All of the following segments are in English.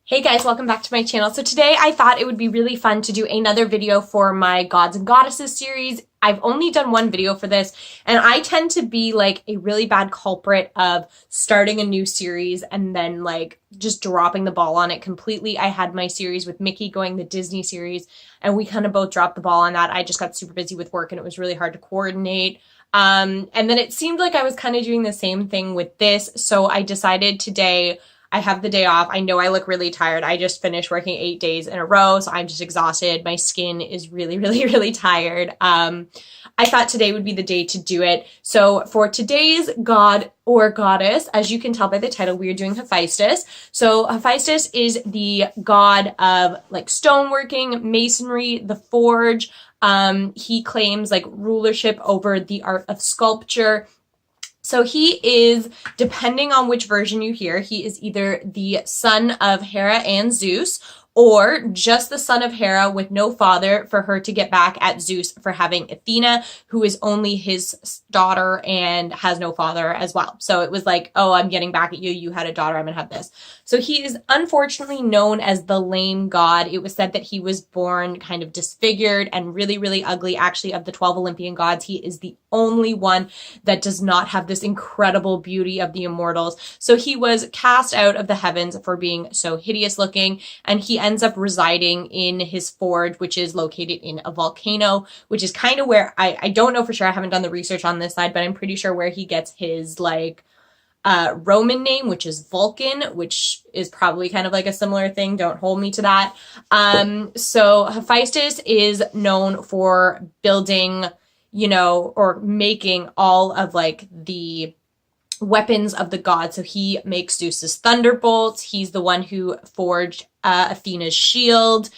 Hey guys, welcome back to my channel. So today I thought it would be really fun to do another video for my Gods and Goddesses series. I've only done one video for this, and I tend to be like a really bad culprit of starting a new series and then like just dropping the ball on it completely. I had my series with Mickey going, the Disney series, and we kind of both dropped the ball on that. I just got super busy with work and it was really hard to coordinate. And then it seemed like I was kind of doing the same thing with this, so I decided today I have the day off. I know I look really tired. I just finished working 8 days in a row, so I'm just exhausted. My skin is really tired. I thought today would be the day to do it. So for today's god or goddess, as you can tell by the title, we are doing Hephaestus. So Hephaestus is the god of like stoneworking, masonry, the forge. He claims like rulership over the art of sculpture. So he is, depending on which version you hear, he is either the son of Hera and Zeus, or just the son of Hera with no father for her to get back at Zeus for having Athena, who is only his daughter and has no father as well. So it was like, oh, I'm getting back at you. You had a daughter. I'm going to have this. So he is unfortunately known as the lame god. It was said that he was born kind of disfigured and really ugly. Actually, of the 12 Olympian gods, he is the only one that does not have this incredible beauty of the immortals. So he was cast out of the heavens for being so hideous looking, and he ends up residing in his forge, which is located in a volcano, which is kind of where I don't know for sure. I haven't done the research on this side, but I'm pretty sure where he gets his like Roman name, which is Vulcan, which is probably kind of like a similar thing. Don't hold me to that. So Hephaestus is known for building, you know, or making all of like the weapons of the gods. So he makes Zeus's thunderbolts. He's the one who forged Athena's shield.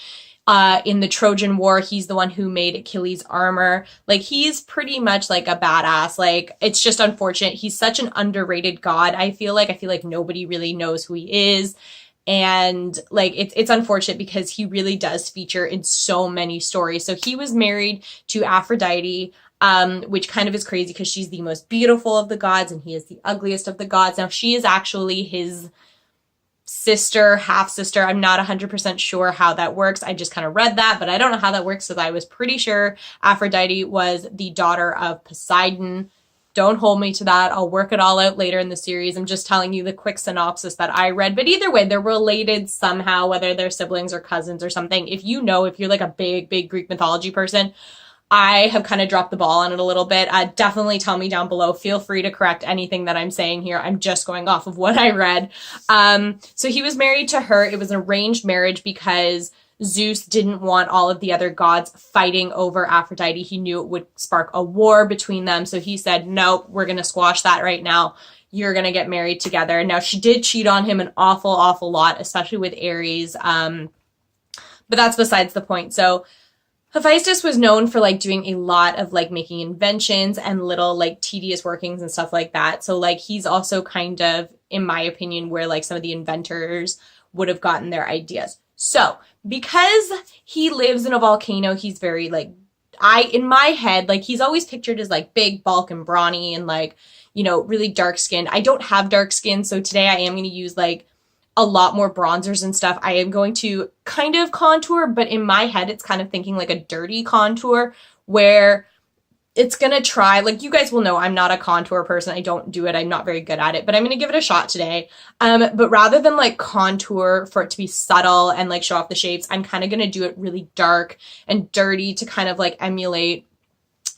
In the Trojan War, he's the one who made Achilles' armor. Like, he's pretty much like a badass. Like, it's just unfortunate. He's such an underrated god. I feel like nobody really knows who he is. And like, it's unfortunate because he really does feature in so many stories. So he was married to Aphrodite, which kind of is crazy because she's the most beautiful of the gods and he is the ugliest of the gods. Now, she is actually his sister, half sister. I'm not 100% sure how that works. I just kind of read that, but I don't know how that works because I was pretty sure Aphrodite was the daughter of Poseidon. Don't hold me to that. I'll work it all out later in the series. I'm just telling you the quick synopsis that I read. But either way, they're related somehow, whether they're siblings or cousins or something. If you know, if you're like a big Greek mythology person, I have kind of dropped the ball on it a little bit. Definitely tell me down below. Feel free to correct anything that I'm saying here. I'm just going off of what I read. So he was married to her. It was an arranged marriage because Zeus didn't want all of the other gods fighting over Aphrodite. He knew it would spark a war between them. So he said, nope, we're going to squash that right now. You're going to get married together. Now, she did cheat on him an awful lot, especially with Ares. But that's besides the point. So Hephaestus was known for like doing a lot of like making inventions and little like tedious workings and stuff like that. So like he's also kind of, in my opinion, where like some of the inventors would have gotten their ideas. So because he lives in a volcano, he's very like, in my head, like he's always pictured as like big, bulk and brawny and like, you know, really dark skinned. I don't have dark skin. So today I am going to use like a lot more bronzers and stuff. I am going to kind of contour, but in my head, it's kind of thinking like a dirty contour where it's going to try, like you guys will know, I'm not a contour person. I don't do it. I'm not very good at it, but I'm going to give it a shot today. But rather than like contour for it to be subtle and like show off the shapes, I'm kind of going to do it really dark and dirty to kind of like emulate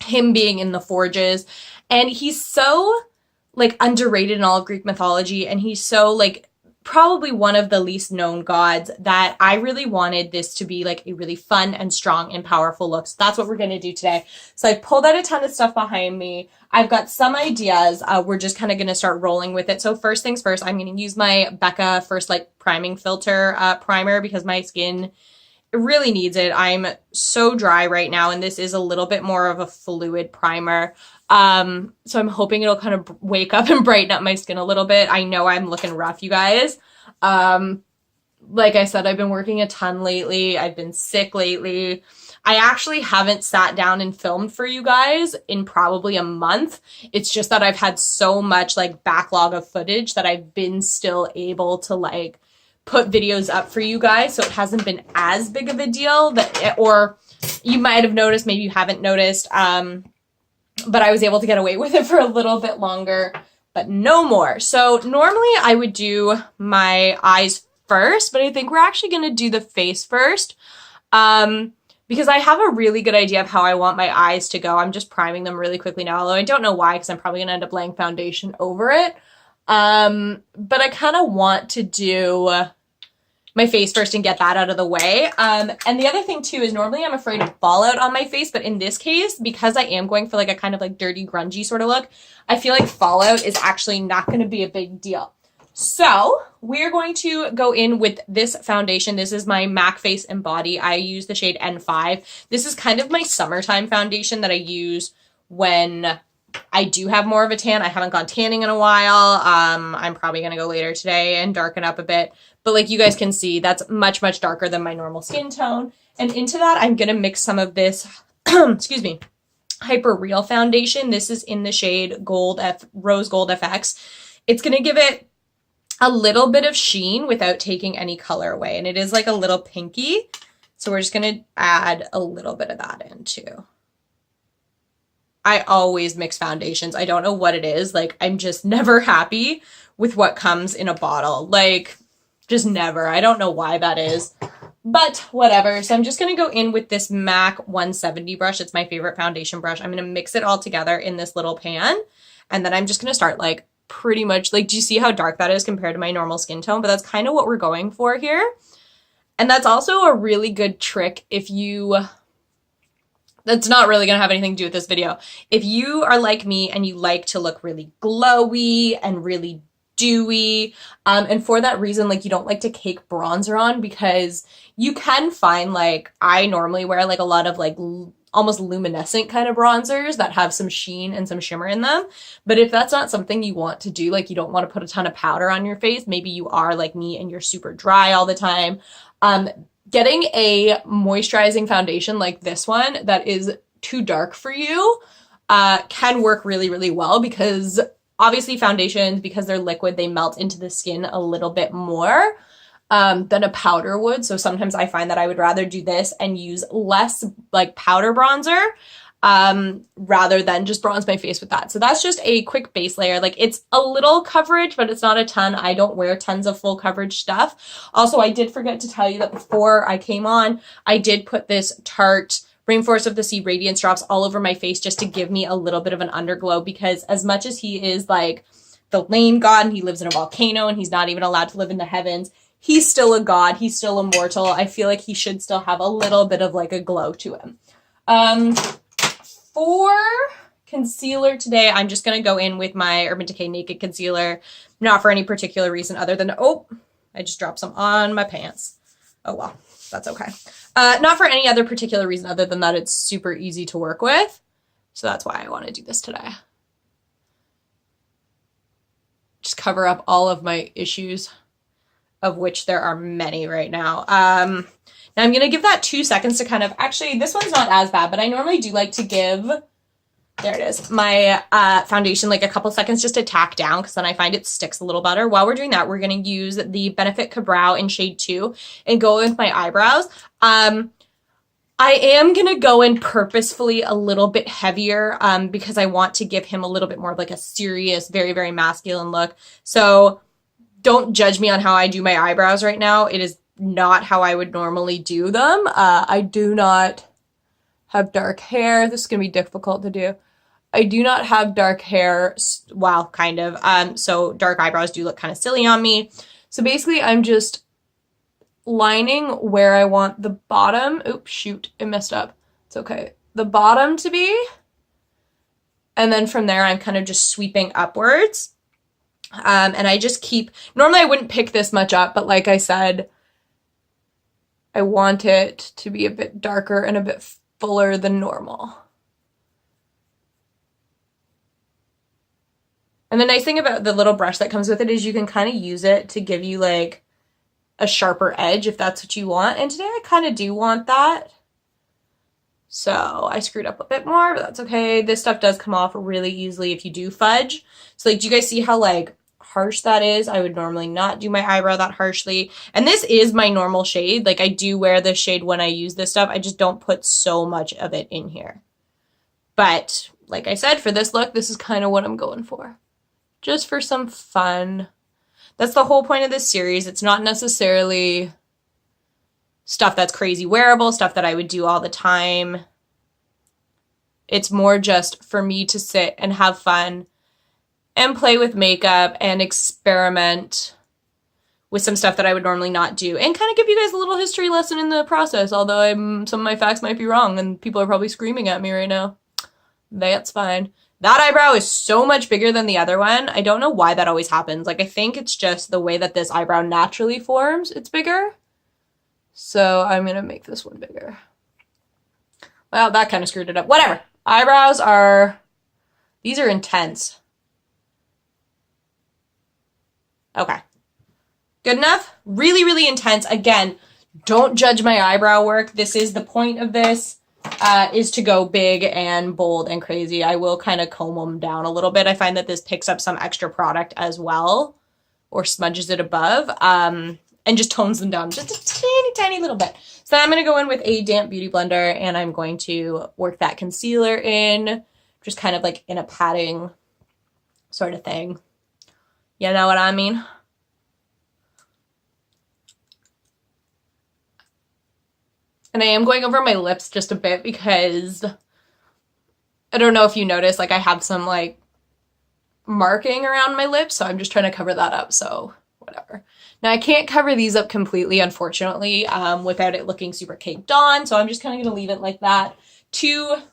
him being in the forges. And he's so like underrated in all of Greek mythology. And he's so like probably one of the least known gods that I really wanted this to be like a really fun and strong and powerful look. So that's what we're going to do today. So I pulled out a ton of stuff behind me. I've got some ideas. We're just kind of going to start rolling with it. So first things first, I'm going to use my Becca First Light Priming Filter primer because my skin really needs it. I'm so dry right now, and this is a little bit more of a fluid primer. So I'm hoping it'll kind of wake up and brighten up my skin a little bit. I know I'm looking rough, you guys. Like I said, I've been working a ton lately. I've been sick lately. I actually haven't sat down and filmed for you guys in probably a month. It's just that I've had so much like backlog of footage that I've been still able to like put videos up for you guys, so it hasn't been as big of a deal, or you might have noticed, maybe you haven't noticed, but I was able to get away with it for a little bit longer, but no more. So normally I would do my eyes first, but I think we're actually going to do the face first, because I have a really good idea of how I want my eyes to go. I'm just priming them really quickly now, although I don't know why, because I'm probably going to end up laying foundation over it. But I kind of want to do my face first and get that out of the way. And the other thing too is normally I'm afraid of fallout on my face, but in this case, because I am going for like a kind of like dirty, grungy sort of look, I feel like fallout is actually not going to be a big deal. So we're going to go in with this foundation. This is my MAC Face and Body. I use the shade N5. This is kind of my summertime foundation that I use when I do have more of a tan. I haven't gone tanning in a while. I'm probably going to go later today and darken up a bit. But like you guys can see, that's much, much darker than my normal skin tone. And into that, I'm going to mix some of this, excuse me, Hyper Real foundation. This is in the shade Rose Gold FX. It's going to give it a little bit of sheen without taking any color away. And it is like a little pinky. So we're just going to add a little bit of that in too. I always mix foundations. I don't know what it is. Like, I'm just never happy with what comes in a bottle. Like, just never. I don't know why that is, but whatever. So I'm just going to go in with this MAC 170 brush. It's my favorite foundation brush. I'm going to mix it all together in this little pan. And then I'm just going to start like pretty much like, do you see how dark that is compared to my normal skin tone? But that's kind of what we're going for here. And that's also a really good trick if you, that's not really going to have anything to do with this video. If you are like me and you like to look really glowy and really dewy, and for that reason, like you don't like to cake bronzer on, because you can find, like, I normally wear like a lot of like almost luminescent kind of bronzers that have some sheen and some shimmer in them. But if that's not something you want to do, like you don't want to put a ton of powder on your face, maybe you are like me and you're super dry all the time, getting a moisturizing foundation like this one that is too dark for you can work really, really well, because obviously foundations, because they're liquid, they melt into the skin a little bit more than a powder would. So sometimes I find that I would rather do this and use less like powder bronzer rather than just bronze my face with that. So that's just a quick base layer. Like, it's a little coverage, but it's not a ton. I don't wear tons of full coverage stuff. Also, I did forget to tell you that before I came on, I did put this Tarte Rainforest of the Sea Radiance drops all over my face just to give me a little bit of an underglow, because as much as he is like the lame god and he lives in a volcano and he's not even allowed to live in the heavens, he's still a god, he's still immortal. I feel like he should still have a little bit of like a glow to him. For concealer today, I'm just going to go in with my Urban Decay Naked Concealer, not for any particular reason other than, oh, I just dropped some on my pants. Oh well, that's okay. Not for any other particular reason other than that it's super easy to work with. So that's why I want to do this today. Just cover up all of my issues, of which there are many right now. Now I'm going to give that 2 seconds to kind of, actually this one's not as bad, but I normally do like to give, there it is, my foundation like a couple seconds just to tack down, because then I find it sticks a little better. While we're doing that, we're going to use the Benefit Kabrow in shade 2 and go with my eyebrows. I am going to go in purposefully a little bit heavier because I want to give him a little bit more of like a serious, very, very masculine look. So don't judge me on how I do my eyebrows right now. It is not how I would normally do them. I do not have dark hair. This is going to be difficult to do. I do not have dark hair. Well, kind of. So dark eyebrows do look kind of silly on me. So basically I'm just lining where I want the bottom. Oops, shoot, it messed up. It's okay. The bottom to be. And then from there, I'm kind of just sweeping upwards. And I just keep, normally I wouldn't pick this much up, but like I said, I want it to be a bit darker and a bit fuller than normal. And the nice thing about the little brush that comes with it is you can kind of use it to give you like a sharper edge if that's what you want. And today I kind of do want that. So I screwed up a bit more, but that's okay. This stuff does come off really easily if you do fudge. So like, do you guys see how like harsh that is. I would normally not do my eyebrow that harshly. And this is my normal shade. Like I do wear this shade when I use this stuff. I just don't put so much of it in here. But like I said, for this look, this is kind of what I'm going for. Just for some fun. That's the whole point of this series. It's not necessarily stuff that's crazy wearable, stuff that I would do all the time. It's more just for me to sit and have fun and play with makeup and experiment with some stuff that I would normally not do, and kind of give you guys a little history lesson in the process, although some of my facts might be wrong and people are probably screaming at me right now. That's fine. That eyebrow is so much bigger than the other one. I don't know why that always happens. Like, I think it's just the way that this eyebrow naturally forms. It's bigger. So I'm going to make this one bigger. Well, that kind of screwed it up. Whatever. Eyebrows are, these are intense. Okay. Good enough? Really, really intense. Again, don't judge my eyebrow work. This is the point of this. Is to go big and bold and crazy. I will kind of comb them down a little bit. I find that this picks up some extra product as well, or smudges it above, and just tones them down just a teeny, tiny little bit. So I'm going to go in with a damp beauty blender, and I'm going to work that concealer in, just kind of like in a patting sort of thing. You know what I mean? And I am going over my lips just a bit because I don't know if you noticed, like I have some like marking around my lips, so I'm just trying to cover that up, so whatever. Now I can't cover these up completely, unfortunately, without it looking super caked on, so I'm just kind of going to leave it like that.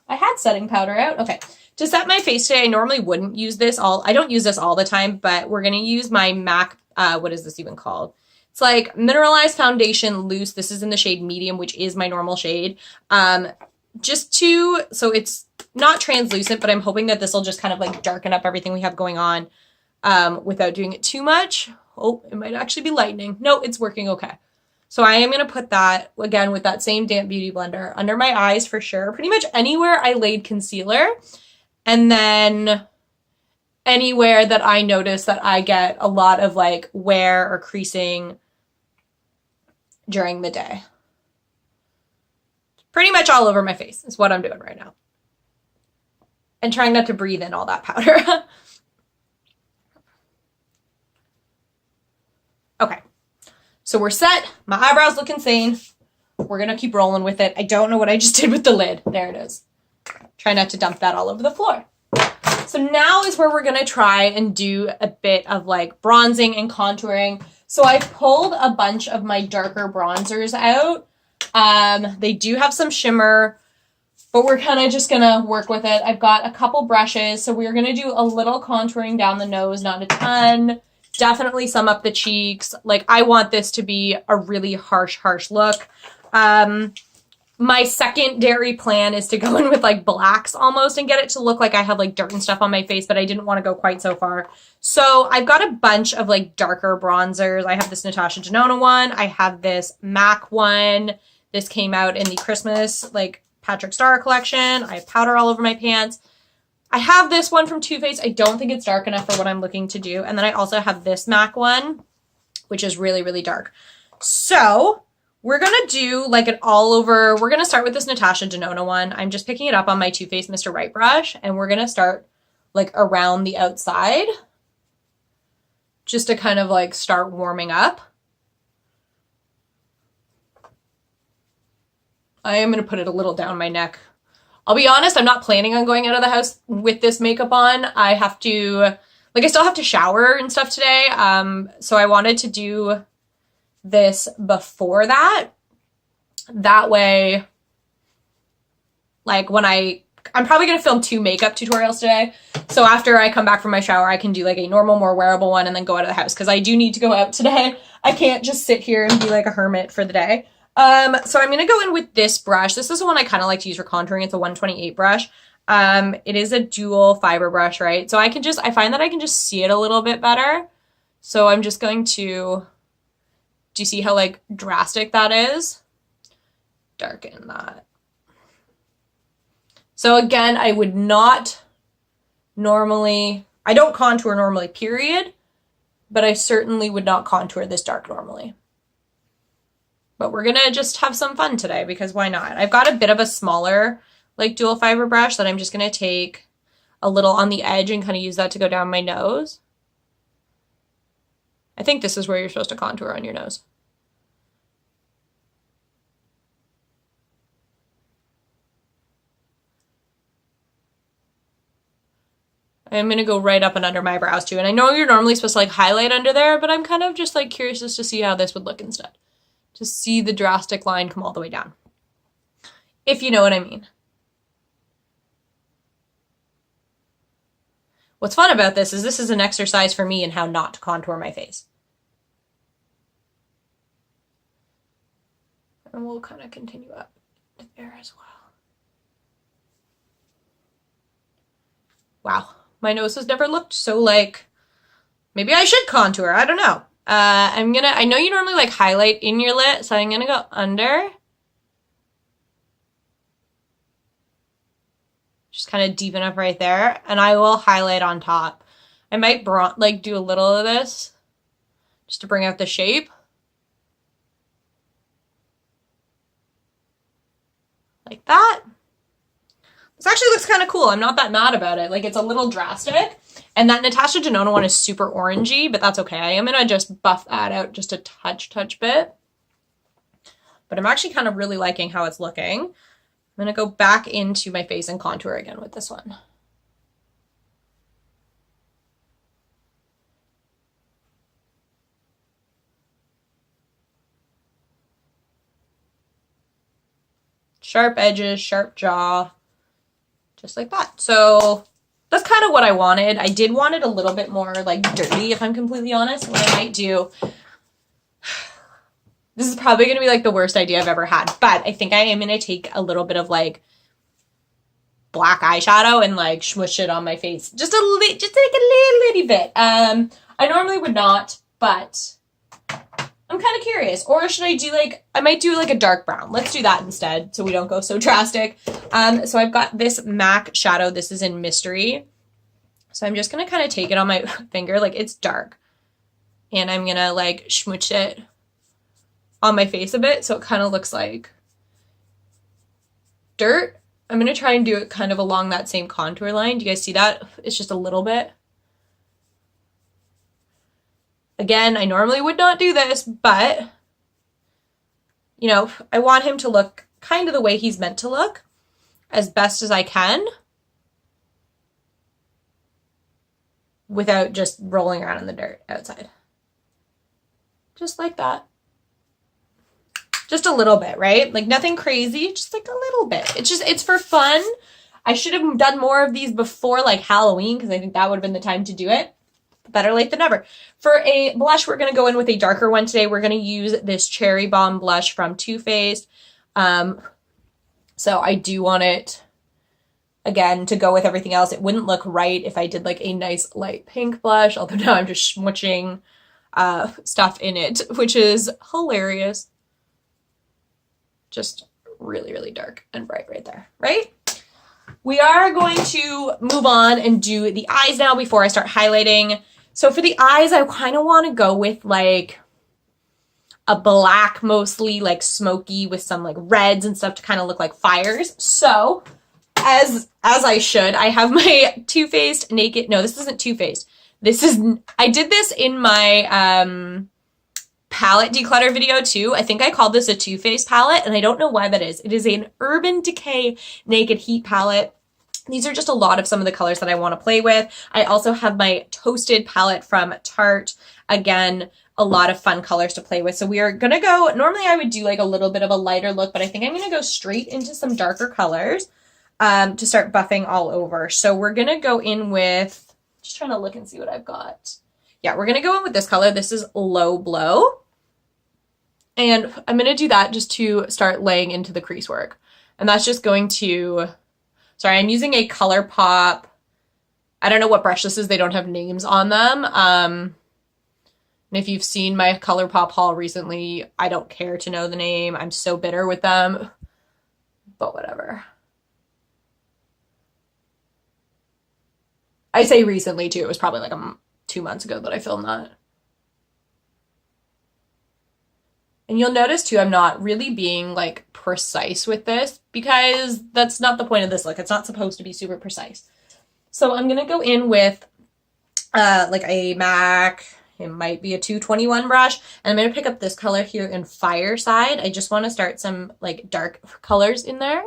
I had setting powder out. Okay. To set my face today, I normally wouldn't use this I don't use this all the time, but we're going to use my MAC, what is this even called? It's like Mineralize Foundation Loose. This is in the shade Medium, which is my normal shade. So it's not translucent, but I'm hoping that this will just kind of like darken up everything we have going on without doing it too much. Oh, it might actually be lightening. No, it's working okay. So I am going to put that, again, with that same damp beauty blender under my eyes for sure. Pretty much anywhere I laid concealer. And then anywhere that I notice that I get a lot of like wear or creasing during the day. Pretty much all over my face is what I'm doing right now. And trying not to breathe in all that powder. Okay. So we're set. My eyebrows look insane. We're going to keep rolling with it. I don't know what I just did with the lid. There it is. Try not to dump that all over the floor. So now is where we're going to try and do a bit of like bronzing and contouring. So I pulled a bunch of my darker bronzers out. They do have some shimmer, but we're kind of just going to work with it. I've got a couple brushes. So we're going to do a little contouring down the nose, not a ton. Definitely some up the cheeks. Like I want this to be a really harsh look. My secondary plan is to go in with like blacks almost and get it to look like I have like dirt and stuff on my face, but I didn't want to go quite so far. So I've got a bunch of like darker bronzers. I have this Natasha Denona one. I have this MAC one. This came out in the Christmas like Patrick Star collection. I have powder all over my pants. I have this one from Too Faced. I don't think it's dark enough for what I'm looking to do. And then I also have this MAC one, which is really, really dark. So we're going to do like an all over, we're going to start with this Natasha Denona one. I'm just picking it up on my Too Faced Mr. Right brush, and we're going to start like around the outside just to kind of like start warming up. I am going to put it a little down my neck. I'll be honest, I'm not planning on going out of the house with this makeup on. I have to, like I still have to shower and stuff today. So I wanted to do this before that. That way, like when I'm probably going to film 2 makeup tutorials today. So after I come back from my shower, I can do like a normal, more wearable one and then go out of the house because I do need to go out today. I can't just sit here and be like a hermit for the day. So I'm going to go in with this brush. This is the one I kind of like to use for contouring. It's a 128 brush. It is a dual fiber brush, right? So I find that I can just see it a little bit better. So I'm just going to, do you see how like drastic that is? Darken that. So again, I don't contour normally, period. but I certainly would not contour this dark normally. But we're gonna just have some fun today because why not? I've got a bit of a smaller like dual fiber brush that I'm just gonna take a little on the edge and kind of use that to go down my nose. I think this is where you're supposed to contour on your nose. I'm going to go right up and under my brows too. And I know you're normally supposed to like highlight under there, but I'm kind of just like curious just to see how this would look instead. To see the drastic line come all the way down. If you know what I mean. What's fun about this is an exercise for me in how not to contour my face. And we'll kind of continue up there as well. Wow. My nose has never looked so like, maybe I should contour, I don't know. I know you normally like highlight in your lid, so I'm gonna go under. Just kind of deepen up right there, and I will highlight on top. I might like do a little of this, just to bring out the shape. Like that. This actually looks kind of cool. I'm not that mad about it. Like, it's a little drastic. And that Natasha Denona one is super orangey, but that's okay. I am going to just buff that out just a touch bit. But I'm actually kind of really liking how it's looking. I'm going to go back into my face and contour again with this one. Sharp edges, sharp jaw. Just like that. So that's kind of what I wanted. I did want it a little bit more like dirty, if I'm completely honest. What I might do, this is probably going to be like the worst idea I've ever had, but I think I am going to take a little bit of like black eyeshadow and like smush it on my face. Just like a little bit. I normally would not, but I'm kind of curious. Or should I do like, I might do like a dark brown. Let's do that instead so we don't go so drastic. So I've got this MAC shadow. This is in Mystery. So I'm just going to kind of take it on my finger. Like, it's dark. And I'm going to like smooch it on my face a bit so it kind of looks like dirt. I'm going to try and do it kind of along that same contour line. Do you guys see that? It's just a little bit. Again, I normally would not do this, but, you know, I want him to look kind of the way he's meant to look as best as I can without just rolling around in the dirt outside. Just like that. Just a little bit, right? Like nothing crazy, just like a little bit. It's for fun. I should have done more of these before like Halloween because I think that would have been the time to do it. Better late than never. For a blush, we're going to go in with a darker one today. We're going to use this Cherry Bomb blush from Too Faced. So I do want it, again, to go with everything else. It wouldn't look right if I did like a nice light pink blush, although now I'm just smushing stuff in it, which is hilarious. Just really, really dark and bright right there, right? We are going to move on and do the eyes now before I start highlighting. So for the eyes, I kind of want to go with like a black, mostly like smoky with some like reds and stuff to kind of look like fires. So as I should, I have my Too Faced Naked. No, this isn't Too Faced. I did this in my palette declutter video too. I think I called this a Too Faced palette and I don't know why that is. It is an Urban Decay Naked Heat palette. These are just a lot of some of the colors that I want to play with. I also have my Toasted palette from Tarte. Again, a lot of fun colors to play with. So we are going to go, normally I would do like a little bit of a lighter look, but I think I'm going to go straight into some darker colors to start buffing all over. So we're going to go in with, just trying to look and see what I've got. Yeah, we're going to go in with this color. This is Low Blow. And I'm going to do that just to start laying into the crease work. And that's just going to... Sorry, I'm using a ColourPop. I don't know what brush this is. They don't have names on them. And if you've seen my ColourPop haul recently, I don't care to know the name. I'm so bitter with them. But whatever. I say recently, too. It was probably like 2 months ago that I filmed that. And you'll notice too, I'm not really being like precise with this because that's not the point of this look. It's not supposed to be super precise. So I'm going to go in with like a MAC, it might be a 221 brush, and I'm going to pick up this color here in Fireside. I just want to start some like dark colors in there.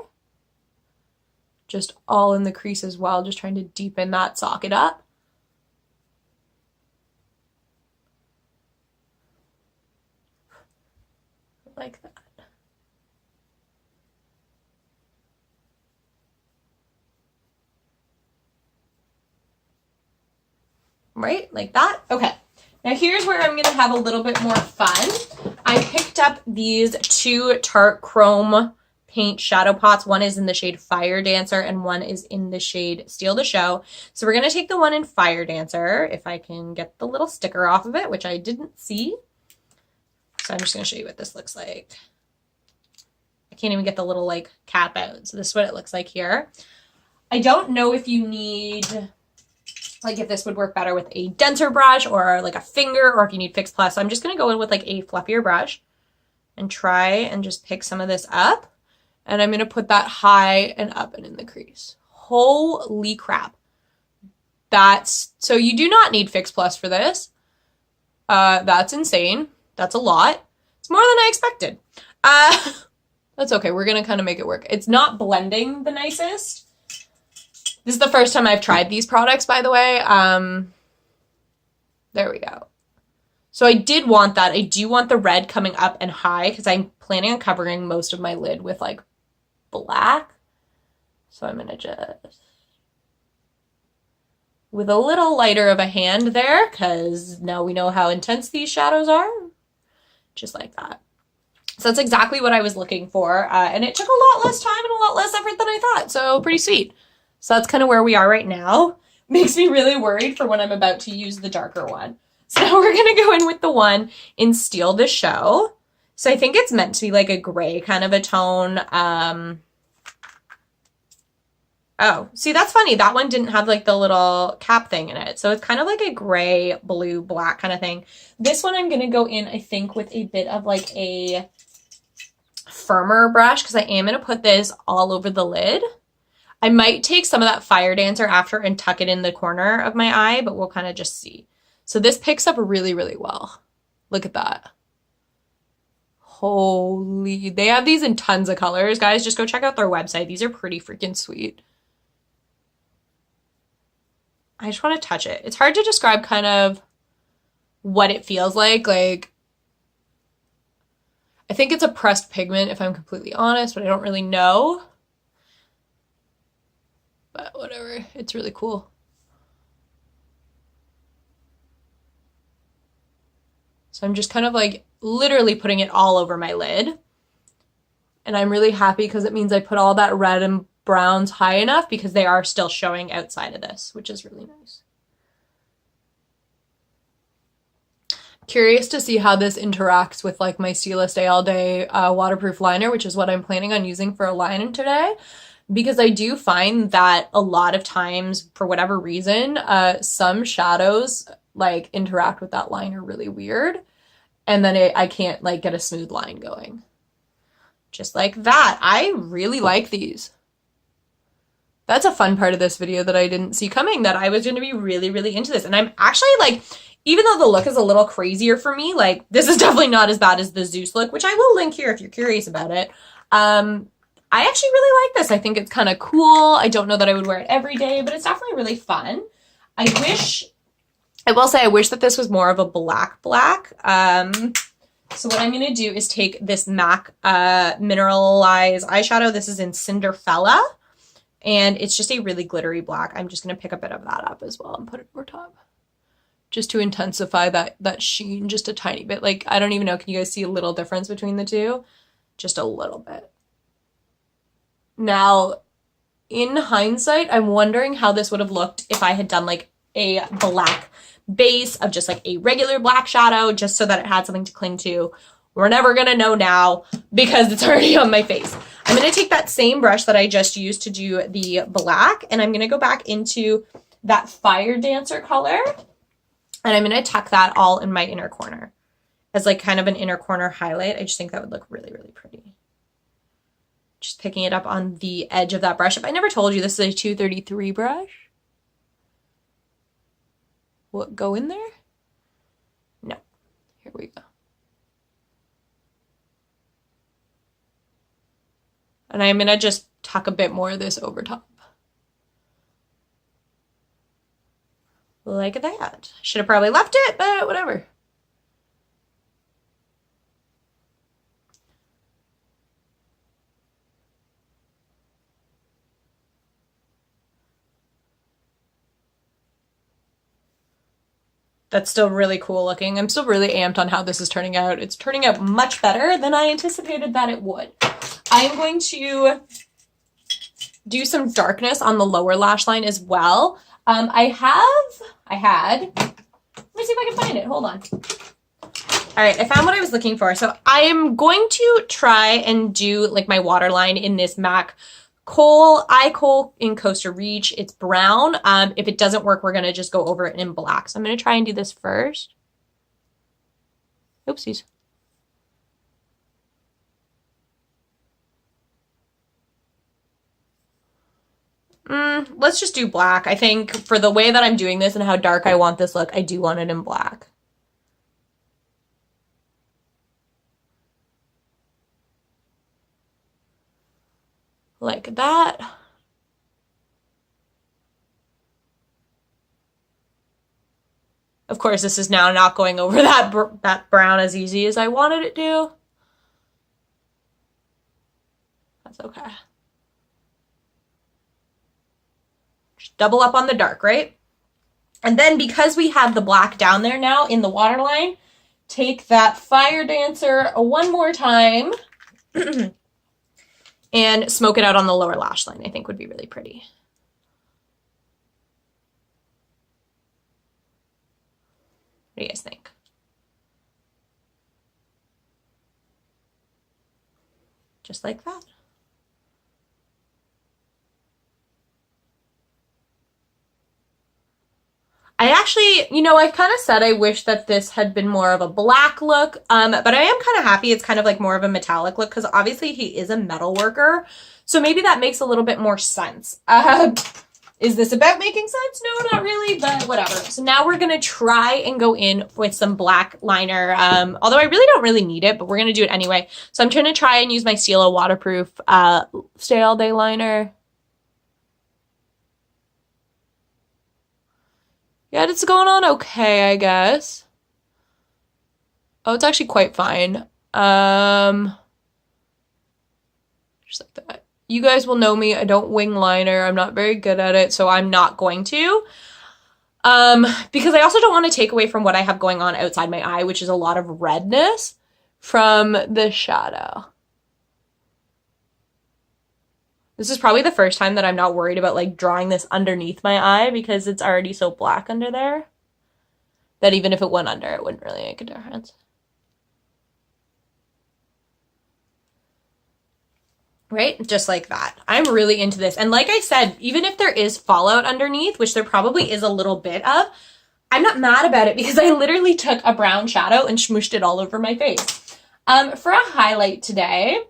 Just all in the crease as well, just trying to deepen that socket up. Like that. Right? Like that? Okay. Now here's where I'm going to have a little bit more fun. I picked up these two Tarte Chrome paint shadow pots. One is in the shade Fire Dancer and one is in the shade Steal the Show. So we're going to take the one in Fire Dancer, if I can get the little sticker off of it, which I didn't see. So I'm just going to show you what this looks like. I can't even get the little like cap out. So this is what it looks like here. I don't know if you need, like if this would work better with a denser brush or like a finger, or if you need Fix Plus. So I'm just going to go in with like a fluffier brush and try and just pick some of this up. And I'm going to put that high and up and in the crease. Holy crap. So you do not need Fix Plus for this. That's insane. That's a lot. It's more than I expected. That's okay. We're going to kind of make it work. It's not blending the nicest. This is the first time I've tried these products, by the way. There we go. So I did want that. I do want the red coming up and high because I'm planning on covering most of my lid with like black. So I'm going to just, with a little lighter of a hand there, because now we know how intense these shadows are. Just like that. So that's exactly what I was looking for. And it took a lot less time and a lot less effort than I thought. So pretty sweet. So that's kind of where we are right now. Makes me really worried for when I'm about to use the darker one. So now we're going to go in with the one in Steal the Show. So I think it's meant to be like a gray kind of a tone. Oh, see, that's funny. That one didn't have like the little cap thing in it. So it's kind of like a gray, blue, black kind of thing. This one I'm going to go in, I think, with a bit of like a firmer brush because I am going to put this all over the lid. I might take some of that Fire Dancer after and tuck it in the corner of my eye, but we'll kind of just see. So this picks up really, really well. Look at that. Holy, they have these in tons of colors. Guys, just go check out their website. These are pretty freaking sweet. I just want to touch it. It's hard to describe kind of what it feels like. Like, I think it's a pressed pigment if I'm completely honest, but I don't really know. But whatever, it's really cool. So I'm just kind of like literally putting it all over my lid. And I'm really happy because it means I put all that red and browns high enough because they are still showing outside of this, which is really nice. Curious to see how this interacts with like my Stila Stay All Day waterproof liner, which is what I'm planning on using for a liner today. Because I do find that a lot of times, for whatever reason, some shadows like interact with that liner really weird. And then I can't like get a smooth line going. Just like that. I really like these. That's a fun part of this video that I didn't see coming, that I was going to be really, really into this. And I'm actually like, even though the look is a little crazier for me, like this is definitely not as bad as the Zeus look, which I will link here if you're curious about it. I actually really like this. I think it's kind of cool. I don't know that I would wear it every day, but it's definitely really fun. I will say I wish that this was more of a black. So what I'm going to do is take this MAC Mineralize eyeshadow. This is in Cinderfella, and it's just a really glittery black. I'm just going to pick a bit of that up as well and put it over top. Just to intensify that sheen just a tiny bit. Like, I don't even know. Can you guys see a little difference between the two? Just a little bit. Now, in hindsight, I'm wondering how this would have looked if I had done like a black base of just like a regular black shadow, just so that it had something to cling to. We're never going to know now because it's already on my face. I'm going to take that same brush that I just used to do the black, and I'm going to go back into that Fire Dancer color, and I'm going to tuck that all in my inner corner. as like kind of an inner corner highlight. I just think that would look really, really pretty. Just picking it up on the edge of that brush. If I never told you, this is a 233 brush. Will it go in there? No. Here we go. And I'm gonna just tuck a bit more of this over top. Like that. Should have probably left it, but whatever. That's still really cool looking. I'm still really amped on how this is turning out. It's turning out much better than I anticipated that it would. I am going to do some darkness on the lower lash line as well. I had, let me see if I can find it. Hold on. All right, I found what I was looking for. So I am going to try and do like my waterline in this MAC Eye Kohl in Coaster Reach. It's brown. If it doesn't work, we're going to just go over it in black. So I'm going to try and do this first. Oopsies. Let's just do black. I think for the way that I'm doing this and how dark I want this look, I do want it in black. Like that. Of course, this is now not going over that brown as easy as I wanted it to. That's okay. Just double up on the dark, right? And then because we have the black down there now in the waterline, take that Fire Dancer one more time and smoke it out on the lower lash line. I think would be really pretty. What do you guys think? Just like that. I actually, you know, I kind of said I wish that this had been more of a black look, but I am kind of happy it's kind of like more of a metallic look because obviously he is a metal worker, so maybe that makes a little bit more sense. Is this about making sense? No, not really, but whatever. So now we're going to try and go in with some black liner, although I really don't really need it, but we're going to do it anyway. So I'm going to try and use my Stila waterproof Stay All Day liner. Yeah, it's going on okay, I guess. Oh, it's actually quite fine. Just like that. You guys will know me. I don't wing liner. I'm not very good at it, so I'm not going to. Because I also don't want to take away from what I have going on outside my eye, which is a lot of redness from the shadow. This is probably the first time that I'm not worried about like drawing this underneath my eye because it's already so black under there that even if it went under, it wouldn't really make a difference. Right? Just like that. I'm really into this. And like I said, even if there is fallout underneath, which there probably is a little bit of, I'm not mad about it because I literally took a brown shadow and smooshed it all over my face. For a highlight today,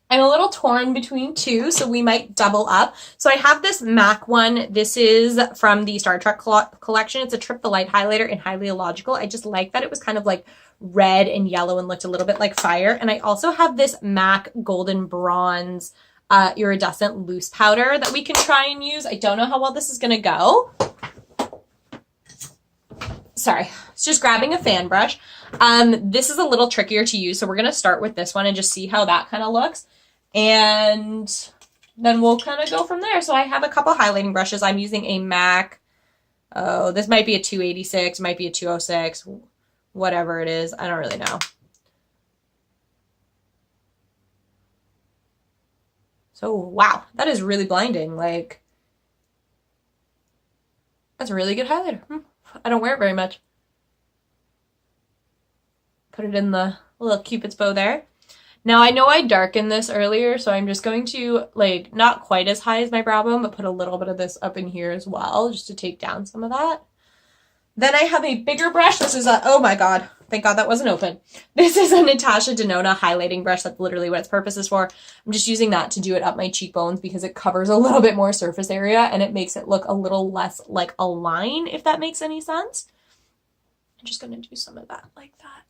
I'm a little torn between two, so we might double up. So I have this MAC one. This is from the Star Trek collection. It's a Trip the Light highlighter in Highly Illogical. I just like that it was kind of like red and yellow and looked a little bit like fire. And I also have this MAC Golden Bronze Iridescent loose powder that we can try and use. I don't know how well this is going to go. Sorry, it's just grabbing a fan brush. This is a little trickier to use, so we're going to start with this one and just see how that kind of looks. And then we'll kind of go from there. So I have a couple highlighting brushes. I'm using a MAC. Oh, this might be a 286, might be a 206, whatever it is. I don't really know. So, wow, that is really blinding. Like, that's a really good highlighter. I don't wear it very much. Put it in the little Cupid's bow there. Now, I know I darkened this earlier, so I'm just going to, like, not quite as high as my brow bone, but put a little bit of this up in here as well, just to take down some of that. Then I have a bigger brush. This is a, oh my god, thank God that wasn't open. This is a Natasha Denona highlighting brush. That's literally what its purpose is for. I'm just using that to do it up my cheekbones because it covers a little bit more surface area and it makes it look a little less like a line, if that makes any sense. I'm just going to do some of that like that.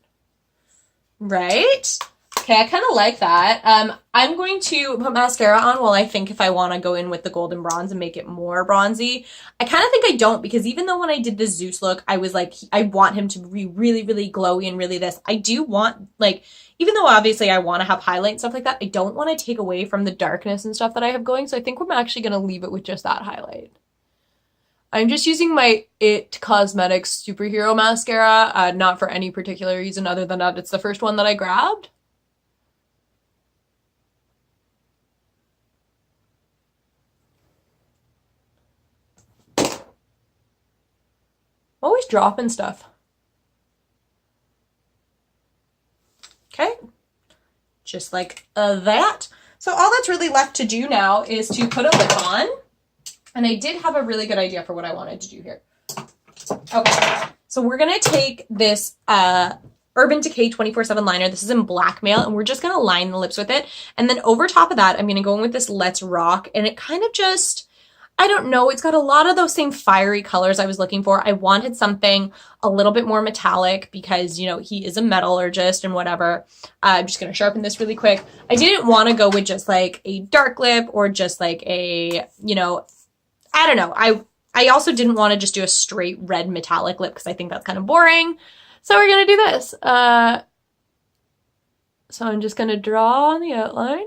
Right? Okay, I kind of like that. I'm going to put mascara on while I think if I want to go in with the golden bronze and make it more bronzy. I kind of think I don't, because even though when I did the Zeus look, I was like, I want him to be really, really glowy and really this. I do want, like, even though obviously I want to have highlight and stuff like that, I don't want to take away from the darkness and stuff that I have going. So I think I'm actually going to leave it with just that highlight. I'm just using my It Cosmetics Superhero Mascara, not for any particular reason other than that it's the first one that I grabbed. Always dropping stuff. Okay, just like that. So all that's really left to do now is to put a lip on. And I did have a really good idea for what I wanted to do here. Okay, so we're gonna take this Urban Decay 24/7 liner. This is in Blackmail, and we're just gonna line the lips with it. And then over top of that, I'm gonna go in with this Let's Rock, and it kind of just, I don't know, it's got a lot of those same fiery colors I was looking for. I wanted something a little bit more metallic because, you know, he is a metallurgist and whatever. I'm just going to sharpen this really quick. I didn't want to go with just like a dark lip or just like a, you know, I don't know. I also didn't want to just do a straight red metallic lip because I think that's kind of boring. So we're going to do this. So I'm just going to draw on the outline.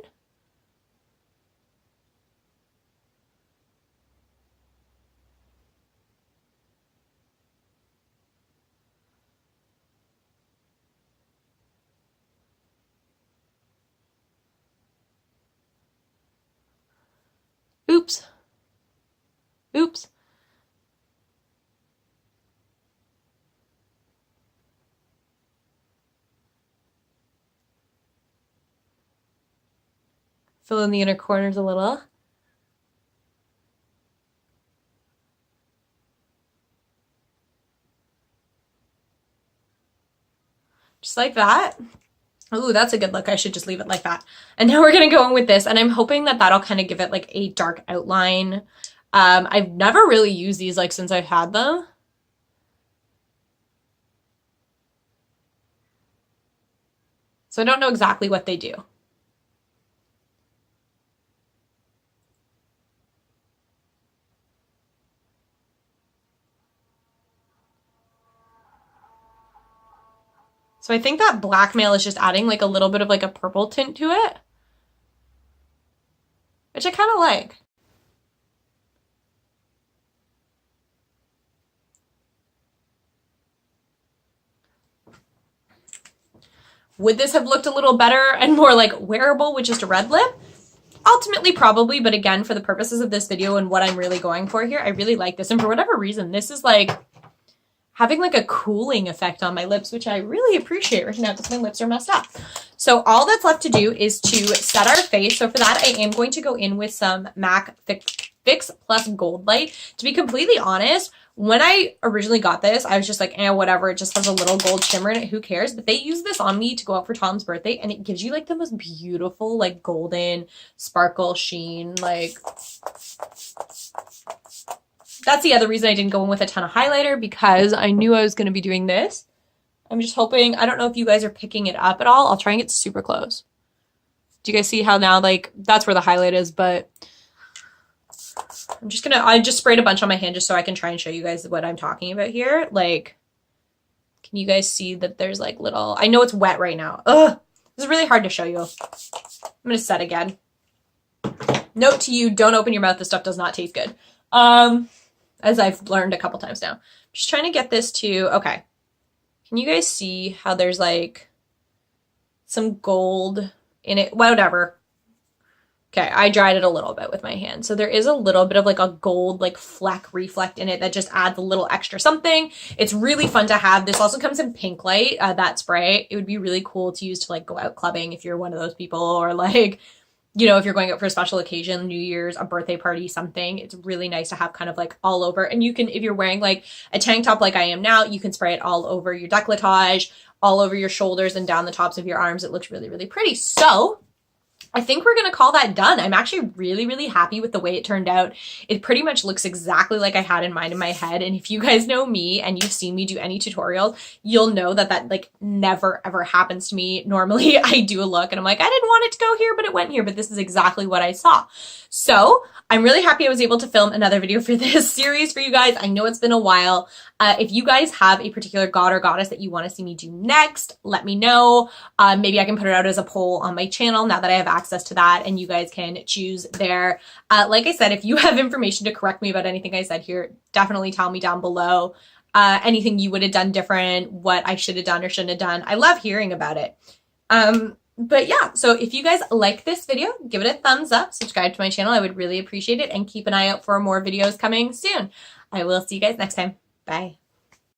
Oops. Oops. Fill in the inner corners a little. Just like that. Ooh, that's a good look. I should just leave it like that. And now we're going to go in with this, and I'm hoping that that'll kind of give it like a dark outline. I've never really used these like since I've had them. So I don't know exactly what they do. So I think that Blackmail is just adding like a little bit of like a purple tint to it, which I kind of like. Would this have looked a little better and more like wearable with just a red lip? Ultimately, probably, but again, for the purposes of this video and what I'm really going for here, I really like this. And for whatever reason, this is like having like a cooling effect on my lips, which I really appreciate right now because my lips are messed up. So all that's left to do is to set our face. So for that, I am going to go in with some MAC Fix Plus Gold Light. To be completely honest, when I originally got this, I was just like, eh, whatever. It just has a little gold shimmer in it. Who cares? But they used this on me to go out for Tom's birthday, and it gives you like the most beautiful, like golden sparkle sheen. Like, that's the other reason I didn't go in with a ton of highlighter, because I knew I was going to be doing this. I'm just hoping, I don't know if you guys are picking it up at all. I'll try and get super close. Do you guys see how now, like, that's where the highlight is, but I just sprayed a bunch on my hand just so I can try and show you guys what I'm talking about here. Like, can you guys see that there's like little, I know it's wet right now. Ugh, this is really hard to show you. I'm going to set again. Note to you, don't open your mouth. This stuff does not taste good. As I've learned a couple times now. Just trying to get this to, okay. Can you guys see how there's like some gold in it? Whatever. Okay, I dried it a little bit with my hand. So there is a little bit of like a gold like fleck reflect in it that just adds a little extra something. It's really fun to have. This also comes in Pink Light, that spray. It would be really cool to use to like go out clubbing if you're one of those people, or like, you know, if you're going out for a special occasion, New Year's, a birthday party, something. It's really nice to have kind of like all over. And you can, if you're wearing like a tank top like I am now, you can spray it all over your décolletage, all over your shoulders and down the tops of your arms. It looks really, really pretty. So I think we're going to call that done. I'm actually really, really happy with the way it turned out. It pretty much looks exactly like I had in mind in my head. And if you guys know me and you've seen me do any tutorials, you'll know that that like never ever happens to me. Normally I do a look and I'm like, I didn't want it to go here, but it went here. But this is exactly what I saw. So I'm really happy I was able to film another video for this series for you guys. I know it's been a while. If you guys have a particular god or goddess that you want to see me do next, let me know. Maybe I can put it out as a poll on my channel now that I have access to that, and you guys can choose there. Like I said, if you have information to correct me about anything I said here, definitely tell me down below. Anything you would have done different, what I should have done or shouldn't have done. I love hearing about it. But yeah, so if you guys like this video, give it a thumbs up, subscribe to my channel. I would really appreciate it, and keep an eye out for more videos coming soon. I will see you guys next time. Bye.